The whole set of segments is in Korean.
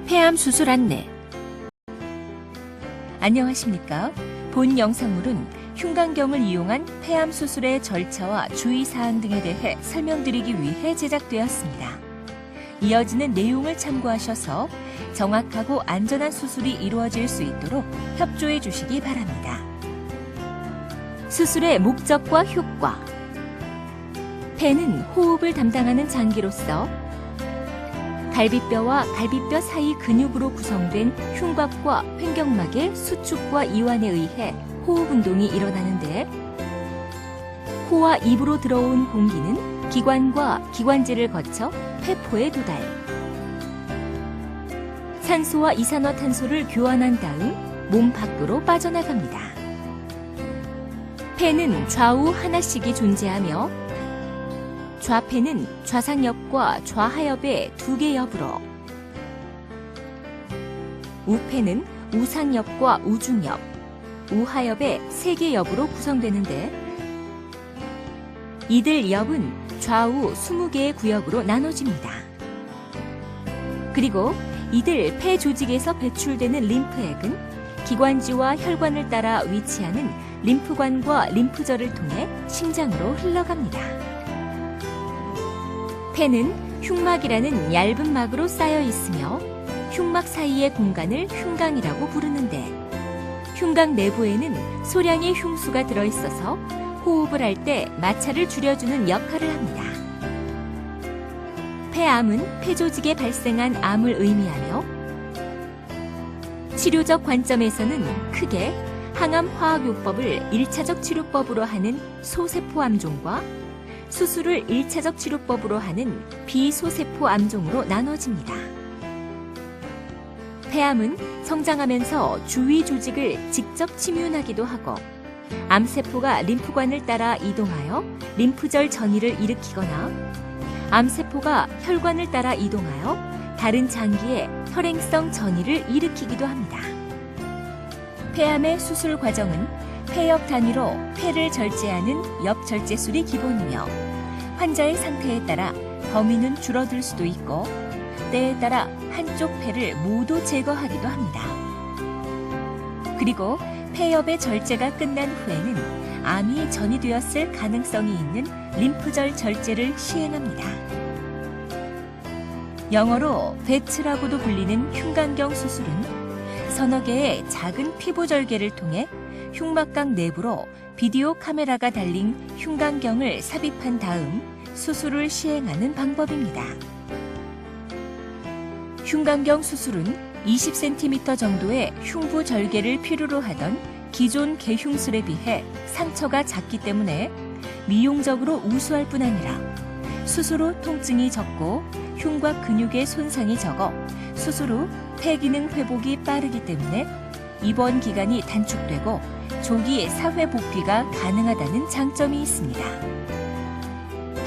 폐암 수술 안내. 안녕하십니까? 본 영상물은 흉곽경을 이용한 폐암 수술의 절차와 주의사항 등에 대해 설명드리기 위해 제작되었습니다. 이어지는 내용을 참고하셔서 정확하고 안전한 수술이 이루어질 수 있도록 협조해 주시기 바랍니다. 수술의 목적과 효과. 폐는 호흡을 담당하는 장기로서 갈비뼈와 갈비뼈 사이 근육으로 구성된 흉곽과 횡격막의 수축과 이완에 의해 호흡 운동이 일어나는데, 코와 입으로 들어온 공기는 기관과 기관지를 거쳐 폐포에 도달. 산소와 이산화탄소를 교환한 다음 몸 밖으로 빠져나갑니다. 폐는 좌우 하나씩이 존재하며 좌폐는 좌상엽과 좌하엽의 2개 옆으로, 우폐는 우상엽과 우중엽, 우하엽의 3개 옆으로 구성되는데, 이들 옆은 좌우 20개의 구역으로 나눠집니다. 그리고 이들 폐 조직에서 배출되는 림프액은 기관지와 혈관을 따라 위치하는 림프관과 림프절을 통해 심장으로 흘러갑니다. 폐는 흉막이라는 얇은 막으로 쌓여 있으며 흉막 사이의 공간을 흉강이라고 부르는데, 흉강 내부에는 소량의 흉수가 들어있어서 호흡을 할 때 마찰을 줄여주는 역할을 합니다. 폐암은 폐조직에 발생한 암을 의미하며, 치료적 관점에서는 크게 항암 화학요법을 1차적 치료법으로 하는 소세포 암종과 수술을 1차적 치료법으로 하는 비소세포 암종으로 나눠집니다. 폐암은 성장하면서 주위 조직을 직접 침윤하기도 하고, 암세포가 림프관을 따라 이동하여 림프절 전이를 일으키거나, 암세포가 혈관을 따라 이동하여 다른 장기의 혈행성 전이를 일으키기도 합니다. 폐암의 수술 과정은 폐엽 단위로 폐를 절제하는 엽절제술이 기본이며, 환자의 상태에 따라 범위는 줄어들 수도 있고 때에 따라 한쪽 폐를 모두 제거하기도 합니다. 그리고 폐엽의 절제가 끝난 후에는 암이 전이되었을 가능성이 있는 림프절 절제를 시행합니다. 영어로 배츠라고도 불리는 흉곽경 수술은 서너 개의 작은 피부 절개를 통해 흉막각 내부로 비디오 카메라가 달린 흉곽경을 삽입한 다음 수술을 시행하는 방법입니다. 흉곽경 수술은 20cm 정도의 흉부 절개를 필요로 하던 기존 개흉술에 비해 상처가 작기 때문에 미용적으로 우수할 뿐 아니라 수술 후 통증이 적고 흉곽 근육의 손상이 적어 수술 후 폐 기능 회복이 빠르기 때문에 입원 기간이 단축되고 조기 사회 복귀가 가능하다는 장점이 있습니다.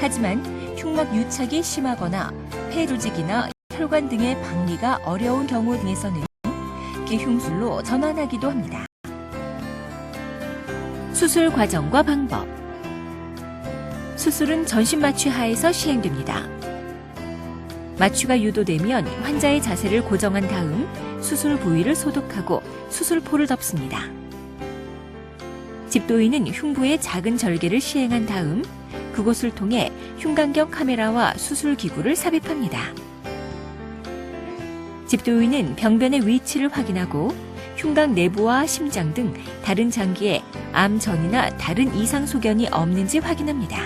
하지만 흉막 유착이 심하거나 폐 조직이나 혈관 등의 박리가 어려운 경우 등에서는 개흉술로 전환하기도 합니다. 수술 과정과 방법. 수술은 전신 마취 하에서 시행됩니다. 마취가 유도되면 환자의 자세를 고정한 다음 수술 부위를 소독하고 수술포를 덮습니다. 집도인은 흉부에 작은 절개를 시행한 다음 그곳을 통해 흉곽경 카메라와 수술기구를 삽입합니다. 집도인은 병변의 위치를 확인하고 흉곽 내부와 심장 등 다른 장기에 암 전이나 다른 이상 소견이 없는지 확인합니다.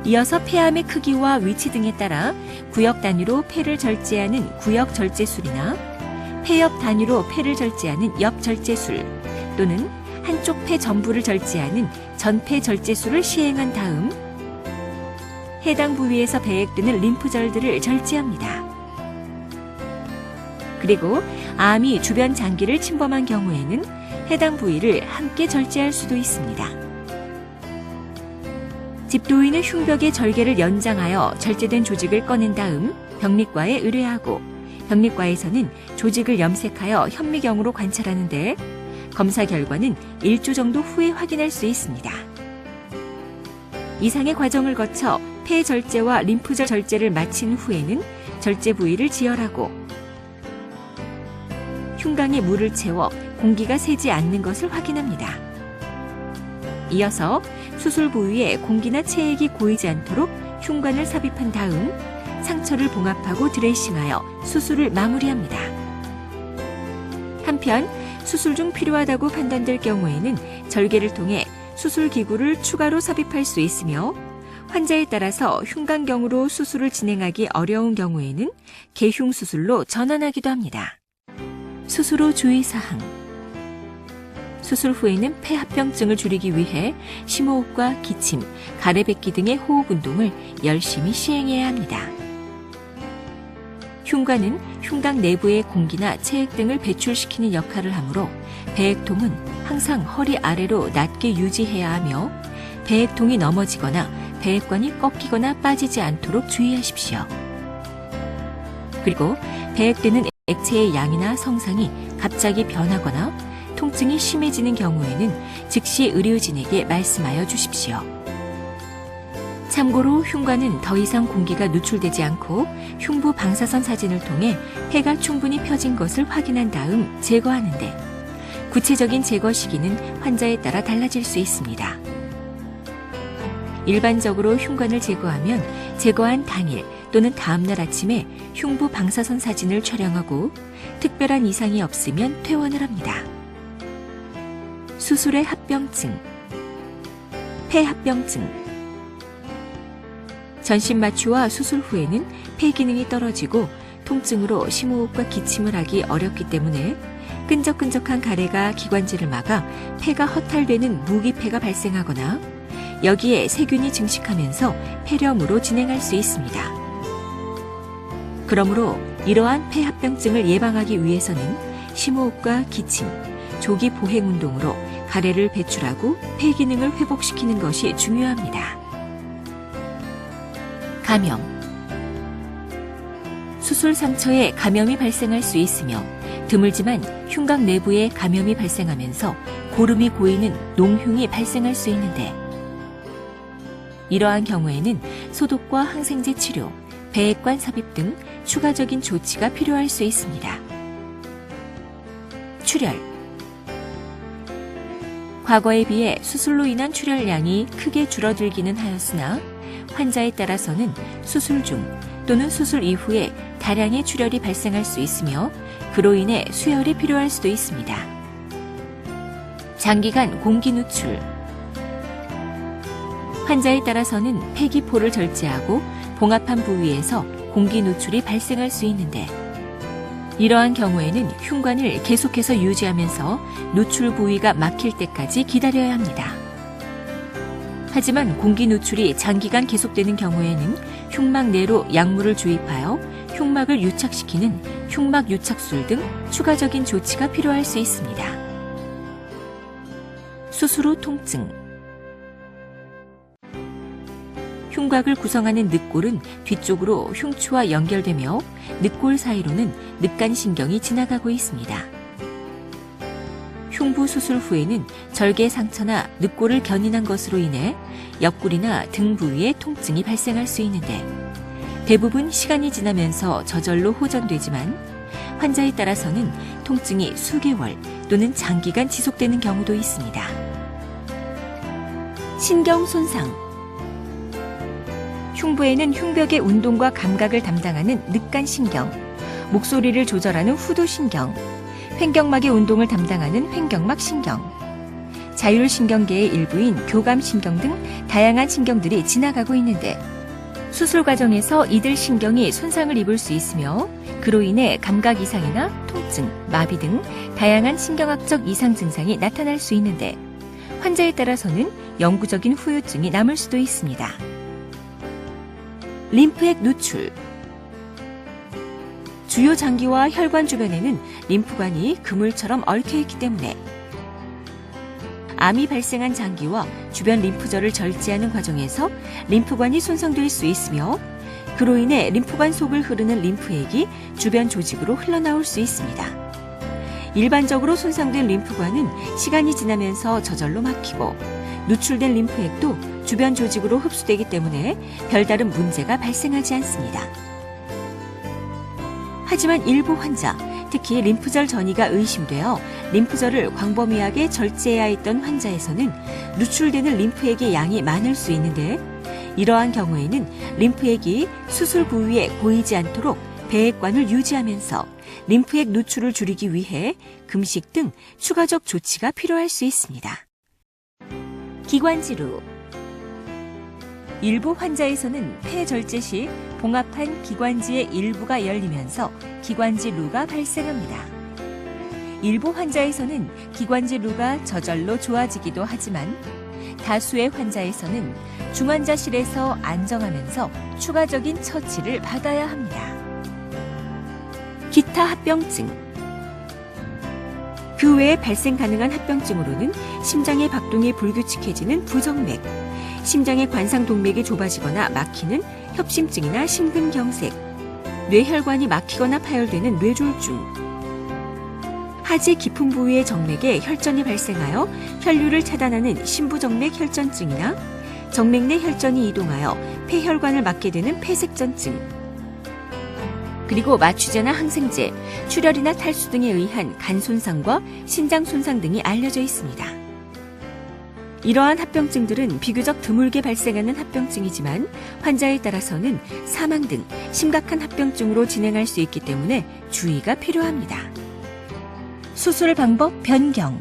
이어서 폐암의 크기와 위치 등에 따라 구역 단위로 폐를 절제하는 구역 절제술이나 폐엽 단위로 폐를 절제하는 엽 절제술 또는 한쪽 폐 전부를 절제하는 전폐 절제술을 시행한 다음 해당 부위에서 배액되는 림프절들을 절제합니다. 그리고 암이 주변 장기를 침범한 경우에는 해당 부위를 함께 절제할 수도 있습니다. 집도인은 흉벽의 절개를 연장하여 절제된 조직을 꺼낸 다음 병리과에 의뢰하고, 병리과에서는 조직을 염색하여 현미경으로 관찰하는데 검사 결과는 1주 정도 후에 확인할 수 있습니다. 이상의 과정을 거쳐 폐 절제와 림프절 절제를 마친 후에는 절제 부위를 지혈하고 흉곽에 물을 채워 공기가 새지 않는 것을 확인합니다. 이어서 수술 부위에 공기나 체액이 고이지 않도록 흉관을 삽입한 다음 상처를 봉합하고 드레싱하여 수술을 마무리합니다. 한편 수술 중 필요하다고 판단될 경우에는 절개를 통해 수술 기구를 추가로 삽입할 수 있으며 환자에 따라서 흉관경으로 수술을 진행하기 어려운 경우에는 개흉 수술로 전환하기도 합니다. 수술 후 주의사항. 수술 후에는 폐합병증을 줄이기 위해 심호흡과 기침, 가래뱉기 등의 호흡 운동을 열심히 시행해야 합니다. 흉관은 흉곽 내부의 공기나 체액 등을 배출시키는 역할을 하므로 배액통은 항상 허리 아래로 낮게 유지해야 하며 배액통이 넘어지거나 배액관이 꺾이거나 빠지지 않도록 주의하십시오. 그리고 배액되는 액체의 양이나 성상이 갑자기 변하거나 통증이 심해지는 경우에는 즉시 의료진에게 말씀하여 주십시오. 참고로 흉관은 더 이상 공기가 누출되지 않고 흉부 방사선 사진을 통해 폐가 충분히 펴진 것을 확인한 다음 제거하는데 구체적인 제거 시기는 환자에 따라 달라질 수 있습니다. 일반적으로 흉관을 제거하면 제거한 당일 또는 다음날 아침에 흉부 방사선 사진을 촬영하고 특별한 이상이 없으면 퇴원을 합니다. 수술의 합병증, 폐합병증. 전신마취와 수술 후에는 폐 기능이 떨어지고 통증으로 심호흡과 기침을 하기 어렵기 때문에 끈적끈적한 가래가 기관지를 막아 폐가 허탈되는 무기폐가 발생하거나 여기에 세균이 증식하면서 폐렴으로 진행할 수 있습니다. 그러므로 이러한 폐합병증을 예방하기 위해서는 심호흡과 기침, 조기 보행 운동으로 가래를 배출하고 폐 기능을 회복시키는 것이 중요합니다. 감염. 수술 상처에 감염이 발생할 수 있으며 드물지만 흉곽 내부에 감염이 발생하면서 고름이 고이는 농흉이 발생할 수 있는데 이러한 경우에는 소독과 항생제 치료, 배액관 삽입 등 추가적인 조치가 필요할 수 있습니다. 출혈. 과거에 비해 수술로 인한 출혈량이 크게 줄어들기는 하였으나 환자에 따라서는 수술 중 또는 수술 이후에 다량의 출혈이 발생할 수 있으며 그로 인해 수혈이 필요할 수도 있습니다. 장기간 공기 누출. 환자에 따라서는 폐기포를 절제하고 봉합한 부위에서 공기 누출이 발생할 수 있는데 이러한 경우에는 흉관을 계속해서 유지하면서 누출 부위가 막힐 때까지 기다려야 합니다. 하지만 공기 누출이 장기간 계속되는 경우에는 흉막 내로 약물을 주입하여 흉막을 유착시키는 흉막 유착술 등 추가적인 조치가 필요할 수 있습니다. 수술 후 통증. 흉곽을 구성하는 늑골은 뒤쪽으로 흉추와 연결되며 늑골 사이로는 늑간신경이 지나가고 있습니다. 흉부 수술 후에는 절개 상처나 늑골을 견인한 것으로 인해 옆구리나 등 부위에 통증이 발생할 수 있는데 대부분 시간이 지나면서 저절로 호전되지만 환자에 따라서는 통증이 수개월 또는 장기간 지속되는 경우도 있습니다. 신경 손상. 흉부에는 흉벽의 운동과 감각을 담당하는 늑간신경, 목소리를 조절하는 후두신경, 횡격막의 운동을 담당하는 횡격막신경, 자율신경계의 일부인 교감신경 등 다양한 신경들이 지나가고 있는데 수술 과정에서 이들 신경이 손상을 입을 수 있으며 그로 인해 감각 이상이나 통증, 마비 등 다양한 신경학적 이상 증상이 나타날 수 있는데 환자에 따라서는 영구적인 후유증이 남을 수도 있습니다. 림프액 누출. 주요 장기와 혈관 주변에는 림프관이 그물처럼 얽혀있기 때문에 암이 발생한 장기와 주변 림프절을 절제하는 과정에서 림프관이 손상될 수 있으며 그로 인해 림프관 속을 흐르는 림프액이 주변 조직으로 흘러나올 수 있습니다. 일반적으로 손상된 림프관은 시간이 지나면서 저절로 막히고 누출된 림프액도 주변 조직으로 흡수되기 때문에 별다른 문제가 발생하지 않습니다. 하지만 일부 환자, 특히 림프절 전이가 의심되어 림프절을 광범위하게 절제해야 했던 환자에서는 누출되는 림프액의 양이 많을 수 있는데, 이러한 경우에는 림프액이 수술 부위에 고이지 않도록 배액관을 유지하면서 림프액 누출을 줄이기 위해 금식 등 추가적 조치가 필요할 수 있습니다. 기관지루. 일부 환자에서는 폐절제 시 봉합한 기관지의 일부가 열리면서 기관지루가 발생합니다. 일부 환자에서는 기관지루가 저절로 좋아지기도 하지만 다수의 환자에서는 중환자실에서 안정하면서 추가적인 처치를 받아야 합니다. 기타 합병증. 그 외에 발생 가능한 합병증으로는 심장의 박동이 불규칙해지는 부정맥, 심장의 관상동맥이 좁아지거나 막히는 협심증이나 심근경색, 뇌혈관이 막히거나 파열되는 뇌졸중, 하지 깊은 부위의 정맥에 혈전이 발생하여 혈류를 차단하는 심부정맥 혈전증이나 정맥 내 혈전이 이동하여 폐혈관을 막게 되는 폐색전증, 그리고 마취제나 항생제, 출혈이나 탈수 등에 의한 간 손상과 신장 손상 등이 알려져 있습니다. 이러한 합병증들은 비교적 드물게 발생하는 합병증이지만 환자에 따라서는 사망 등 심각한 합병증으로 진행할 수 있기 때문에 주의가 필요합니다. 수술 방법 변경.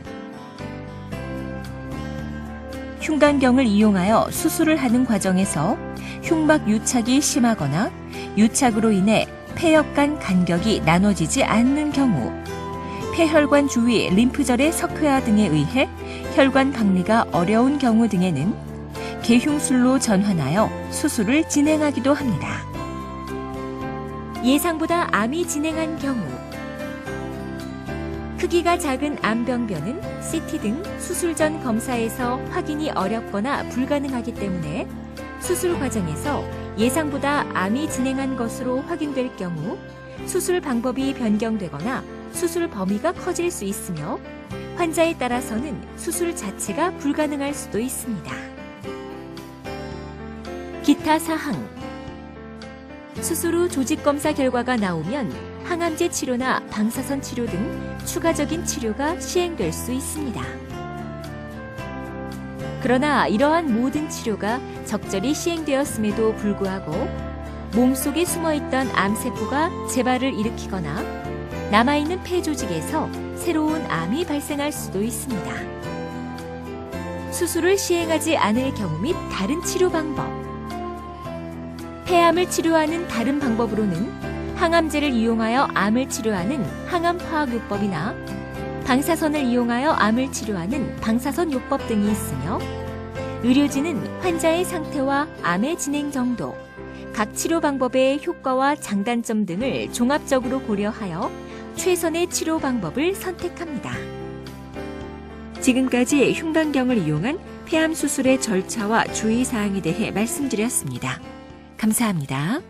흉관경을 이용하여 수술을 하는 과정에서 흉막 유착이 심하거나 유착으로 인해 폐혈관 간격이 나눠지지 않는 경우, 폐혈관 주위 림프절의 석회화 등에 의해 혈관 박리가 어려운 경우 등에는 개흉술로 전환하여 수술을 진행하기도 합니다. 예상보다 암이 진행한 경우, 크기가 작은 암병변은 CT 등 수술 전 검사에서 확인이 어렵거나 불가능하기 때문에 수술 과정에서 예상보다 암이 진행한 것으로 확인될 경우 수술 방법이 변경되거나 수술 범위가 커질 수 있으며 환자에 따라서는 수술 자체가 불가능할 수도 있습니다. 기타 사항. 수술 후 조직검사 결과가 나오면 항암제 치료나 방사선 치료 등 추가적인 치료가 시행될 수 있습니다. 그러나 이러한 모든 치료가 적절히 시행되었음에도 불구하고 몸속에 숨어있던 암세포가 재발을 일으키거나 남아있는 폐조직에서 새로운 암이 발생할 수도 있습니다. 수술을 시행하지 않을 경우 및 다른 치료 방법. 폐암을 치료하는 다른 방법으로는 항암제를 이용하여 암을 치료하는 항암화학요법이나 방사선을 이용하여 암을 치료하는 방사선요법 등이 있으며, 의료진은 환자의 상태와 암의 진행 정도, 각 치료 방법의 효과와 장단점 등을 종합적으로 고려하여 최선의 치료 방법을 선택합니다. 지금까지 흉관경을 이용한 폐암 수술의 절차와 주의사항에 대해 말씀드렸습니다. 감사합니다.